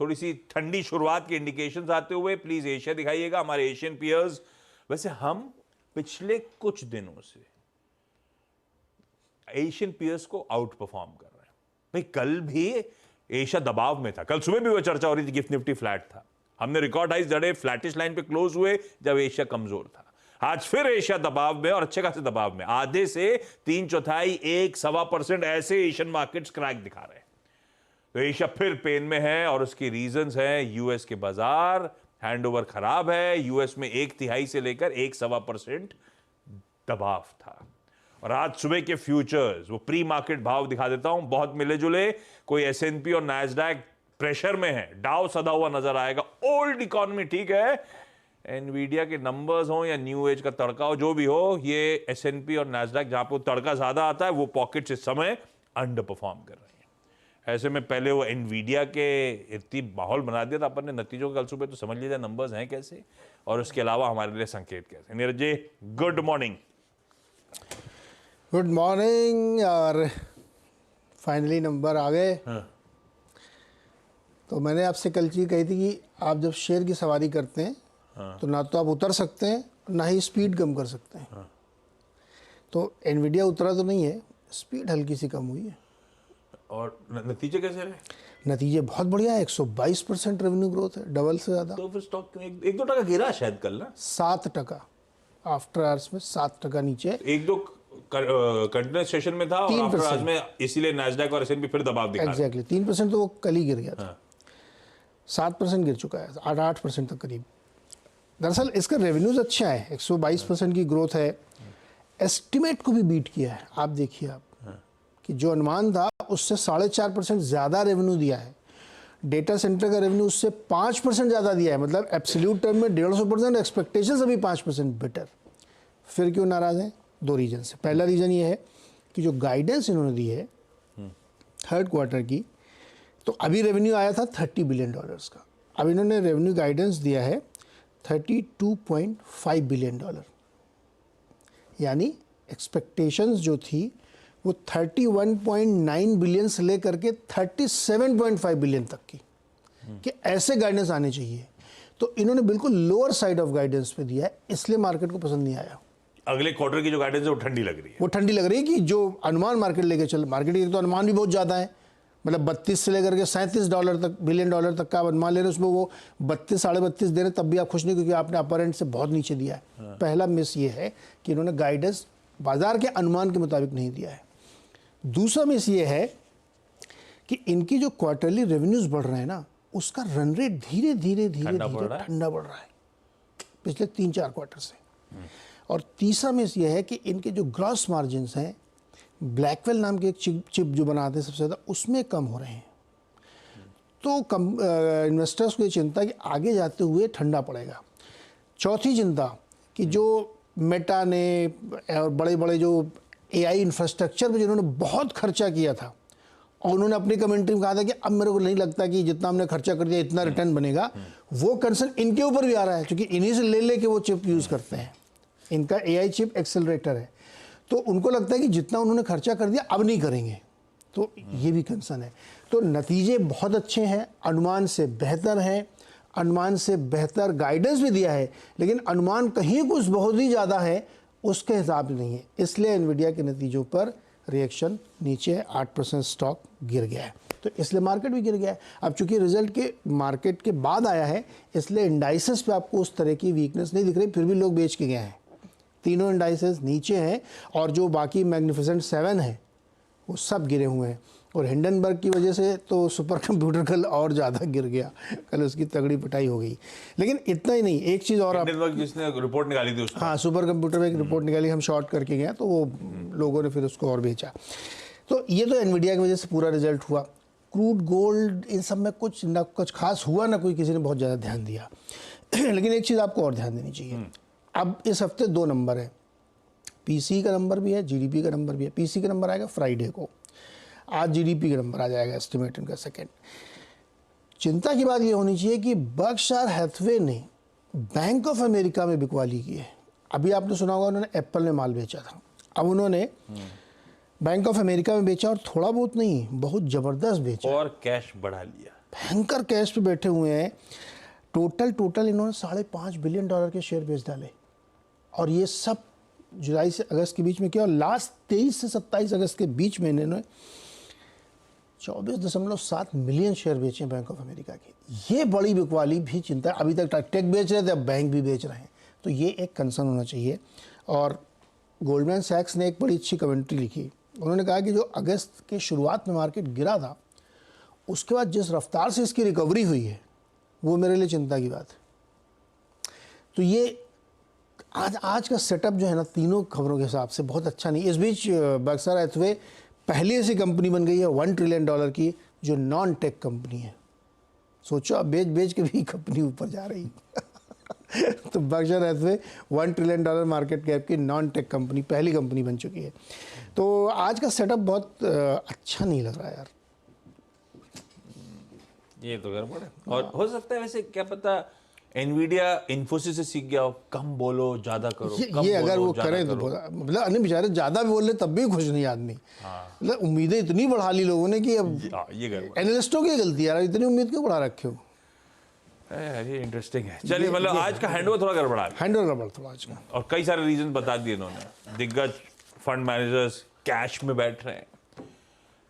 थोड़ी सी ठंडी शुरुआत के इंडिकेशंस आते हुए प्लीज एशिया दिखाइएगा, हमारे एशियन पियर्स। वैसे हम पिछले कुछ दिनों से एशियन पियर्स को आउट परफॉर्म कर रहे हैं। भाई कल भी एशिया दबाव में था, कल सुबह भी वो चर्चा हो रही थी, गिफ्ट निफ्टी फ्लैट था, हमने रिकॉर्ड हाई जड़े फ्लैटिश लाइन पे क्लोज हुए जब एशिया कमजोर था। आज फिर एशिया दबाव में और अच्छे खासे दबाव में, आधे से 3/4 1-1.25% ऐसे एशियन मार्केट्स क्रैक दिखा रहे हैं। तो एशिया फिर पेन में है और उसकी रीजंस है यूएस के बाजार, हैंडओवर खराब है, यूएस में 1/3 से लेकर 1-1.25% दबाव था। और आज सुबह के फ्यूचर्स वो प्री मार्केट भाव दिखा देता हूं, बहुत मिले जुले, कोई एसएनपी और नैस्डैक प्रेशर में है, डाउ सदा हुआ नजर आएगा, ओल्ड इकोनॉमी ठीक है, एनवीडिया के नंबर्स हो या न्यू एज का तड़का हो, जो भी हो, ये एसएनपी और नैस्डैक जहां पे तड़का ज्यादा आता है वो पॉकेट्स इस समय अंडर परफॉर्म कर रहे हैं। ऐसे में पहले वो एनवीडिया के इतनी माहौल बना दिया था अपन ने नतीजों कल सुबह, तो समझ लीजिए नंबर्स हैं कैसे और उसके अलावा हमारे लिए संकेत कैसे। Neeraj ji good morning. Good morning यार, फाइनली नंबर आ गए। तो मैंने आपसे कल चीज़ कही थी कि आप जब शेयर की सवारी करते हैं तो ना तो आप उतर सकते हैं ना ही स्पीड कम कर सकते हैं। तो एनवीडिया उतरा तो नहीं है, स्पीड हल्की सी कम हुई है। और नतीजे कैसे रहे? नतीजे बहुत बढ़िया है, 122% रेवेन्यू ग्रोथ है, डबल से ज़्यादा। तो फिर स्टॉक 1-2 टका गिरा शायद कल ना, 7% आफ्टर आवर्स में 7% नीचे। 1-2 कंटिन्यूस सेशन में था और आफ्टर आवर्स में, इसीलिए नैस्डैक और एसएनपी फिर दबाव दिखा रहे हैं। एग्जैक्टली 3% तो वो कल ही गिर गया था। 7% गिर चुका है, 8% तक करीब। दरअसल इसका रेवेन्यूज अच्छा है, 122% की ग्रोथ है। एस्टिमेट को भी बीट किया है। आप देखिए आप कि जो अनुमान था उससे 4.5% ज़्यादा रेवेन्यू दिया है। डेटा सेंटर का रेवेन्यू उससे 5% ज़्यादा दिया है, मतलब एब्सोल्यूट टर्म में 150%, एक्सपेक्टेशन अभी 5% बेटर। फिर क्यों नाराज़ हैं? 2 रीजन से। पहला रीज़न ये है कि जो गाइडेंस इन्होंने दी है थर्ड क्वार्टर की, तो अभी रेवेन्यू आया था $30 बिलियन का, अब इन्होंने रेवेन्यू गाइडेंस दिया है $32.5 बिलियन, यानी एक्सपेक्टेशंस जो थी वो 31.9 बिलियन से लेकर के 37.5 बिलियन तक की, कि ऐसे गाइडेंस आने चाहिए। तो इन्होंने बिल्कुल लोअर साइड ऑफ गाइडेंस पे दिया है, इसलिए मार्केट को पसंद नहीं आया। अगले क्वार्टर की जो गाइडेंस है वो ठंडी लग रही है, वो ठंडी लग रही है कि जो अनुमान मार्केट लेके चल, मार्केट के तो अनुमान भी बहुत ज़्यादा है, मतलब 32 से लेकर के $37 तक बिलियन तक का अनुमान ले रहे हैं, उसमें वो 32 साढ़े 32 दे रहे, तब भी आप खुश नहीं, क्योंकि आपने अपर एंड से बहुत नीचे दिया है। पहला मिस ये है कि इन्होंने गाइडेंस बाजार के अनुमान के मुताबिक नहीं दिया है। दूसरा मिस ये है कि इनकी जो क्वार्टरली रेवेन्यूज बढ़ रहे हैं ना, उसका रन रेट धीरे धीरे ठंडा बढ़ रहा है पिछले 3-4 क्वार्टर से। और तीसरा मिस ये है कि इनके जो ग्रॉस मार्जिन्स हैं, ब्लैकवेल नाम के एक चिप जो बनाते हैं सबसे ज़्यादा, उसमें कम हो रहे हैं। तो इन्वेस्टर्स को ये चिंता कि आगे जाते हुए ठंडा पड़ेगा। चौथी चिंता कि जो मेटा ने और बड़े बड़े जो एआई इंफ्रास्ट्रक्चर पे जिन्होंने बहुत खर्चा किया था, और उन्होंने अपनी कमेंट्री में कहा था कि अब मेरे को नहीं लगता कि जितना हमने खर्चा कर दिया इतना रिटर्न बनेगा, वो कंसर्न इनके ऊपर भी आ रहा है, क्योंकि इन्हीं से ले के वो चिप यूज़ करते हैं। इनका एआई चिप एक्सेलरेटर है, तो उनको लगता है कि जितना उन्होंने खर्चा कर दिया अब नहीं करेंगे, तो ये भी कंसर्न है। तो नतीजे बहुत अच्छे हैं, अनुमान से बेहतर हैं, अनुमान से बेहतर गाइडेंस भी दिया है, लेकिन अनुमान कहीं कुछ बहुत ही ज़्यादा है, उसके हिसाब नहीं है, इसलिए एनवीडिया के नतीजों पर रिएक्शन नीचे है, 8% स्टॉक गिर गया है, तो इसलिए मार्केट भी गिर गया है। अब चूंकि रिजल्ट के मार्केट के बाद आया है, इसलिए इंडाइसेस पे आपको उस तरह की वीकनेस नहीं दिख रही, फिर भी लोग बेच के गए हैं। तीनों इंडाइसेस नीचे हैं और जो बाकी मैग्निफिसेंट 7 है वो सब गिरे हुए हैं। और हिंडनबर्ग की वजह से तो सुपर कंप्यूटर कल और ज़्यादा गिर गया, कल उसकी तगड़ी पिटाई हो गई। लेकिन इतना ही नहीं, एक चीज़ और, हिंडनबर्ग जिसने रिपोर्ट निकाली थी, हाँ सुपर कंप्यूटर में एक रिपोर्ट निकाली, हम शॉर्ट करके गए तो वो लोगों ने फिर उसको और बेचा। तो ये तो एनवीडिया की वजह से पूरा रिजल्ट हुआ। क्रूड गोल्ड इन सब में कुछ ना कुछ खास हुआ ना, कोई किसी ने बहुत ज़्यादा ध्यान दिया। लेकिन एक चीज़ आपको और ध्यान देनी चाहिए, अब इस हफ्ते 2 नंबर है, पीसी का नंबर भी है, जीडीपी का नंबर भी है। पीसी का नंबर आएगा फ्राइडे को, आज जीडीपी का नंबर आ जाएगा, एस्टिमेट इनका सेकेंड। चिंता की बात ये होनी चाहिए कि बर्कशायर हैथवे ने बैंक ऑफ अमेरिका में बिकवाली की है। अभी आपने सुना होगा उन्होंने एप्पल में माल बेचा था, अब उन्होंने बैंक ऑफ अमेरिका में बेचा, और थोड़ा बहुत नहीं बहुत ज़बरदस्त बेचा और कैश बढ़ा लिया। भयंकर कैश पे बैठे हुए हैं। टोटल इन्होंने $5.5 बिलियन के शेयर बेच डाले, और ये सब जुलाई से अगस्त के बीच में किया। और लास्ट 23 से 27 अगस्त के बीच में इन्होंने 24.7 मिलियन शेयर बेचे बैंक ऑफ अमेरिका के। ये बड़ी बिकवाली भी चिंता है। अभी तक टेक बेच रहे थे, अब बैंक भी बेच रहे हैं, तो ये एक कंसर्न होना चाहिए। और गोल्डमैन सैक्स ने एक बड़ी अच्छी कमेंट्री लिखी। उन्होंने कहा कि जो अगस्त के शुरुआत में मार्केट गिरा था, उसके बाद जिस रफ्तार से इसकी रिकवरी हुई है, वो मेरे लिए चिंता की बात है। तो ये आज का सेटअप जो है ना, तीनों खबरों के हिसाब से बहुत अच्छा नहीं। इस बीच बर्कशायर हैथवे पहली ऐसी कंपनी बन गई है $1 ट्रिलियन की जो नॉन टेक कंपनी है। सोचो, अब बेच के भी कंपनी ऊपर जा रही है। तो Berkshire Hathaway $1 trillion market cap की नॉन टेक कंपनी पहली कंपनी बन चुकी है। तो आज का सेटअप बहुत अच्छा नहीं लग रहा है यार। ये तो गड़बड़ है। और हो सकता है वैसे, क्या पता एनवीडिया इन्फोसिस से सीख गया हो, कम बोलो ज्यादा करो। ये अगर वो करें तो मतलब अन्य बेचारे ज्यादा भी बोल रहे तब भी खुश नहीं आदमी। मतलब उम्मीदें इतनी बढ़ा ली लोगों ने कि अब ये गड़बड़। एनालिस्टों की गलती यार, इतनी उम्मीद क्यों बढ़ा रखे हो। ये इंटरेस्टिंग है। चलिए, मतलब आज का हैंडओवर थोड़ा गड़बड़ा है, हैंडओवर गड़बड़ थोड़ा आज का, और कई सारे रीजन बता दिए इन्होंने। दिग्गज फंड मैनेजर्स कैश में बैठ रहे हैं,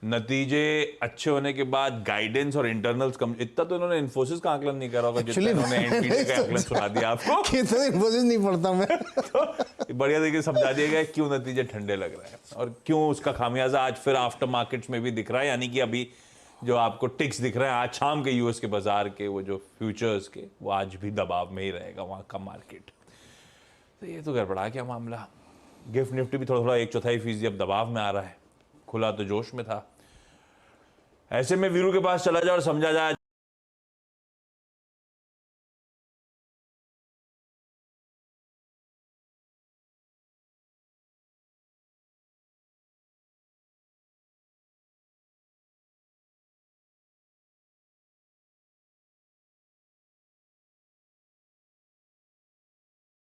नतीजे अच्छे होने के बाद गाइडेंस और इंटरनल्स कम। इतना तो इन्होंने इन्फोसिस का आकलन नहीं करा होगा जितना इन्होंने एनपीटी का आकलन सुना दिया आपको। कितना इन्फोसिस नहीं पढ़ता मैं। तो बढ़िया तरीके से समझा दिया गया क्यों नतीजे ठंडे लग रहे हैं, और क्यों उसका खामियाजा आज फिर आफ्टर मार्केट्स में भी दिख रहा है। यानी कि अभी जो आपको टिक्स दिख रहे हैं आज शाम के यूएस के बाजार के, वो जो फ्यूचर्स के, वो आज भी दबाव में ही रहेगा वहाँ का मार्केट। तो ये तो गड़बड़ा क्या मामला। गिफ्ट निफ्टी भी थोड़ा 1/4% अब दबाव में आ रहा है, खुला तो जोश में था। ऐसे में वीरू के पास चला जाए और समझा जाए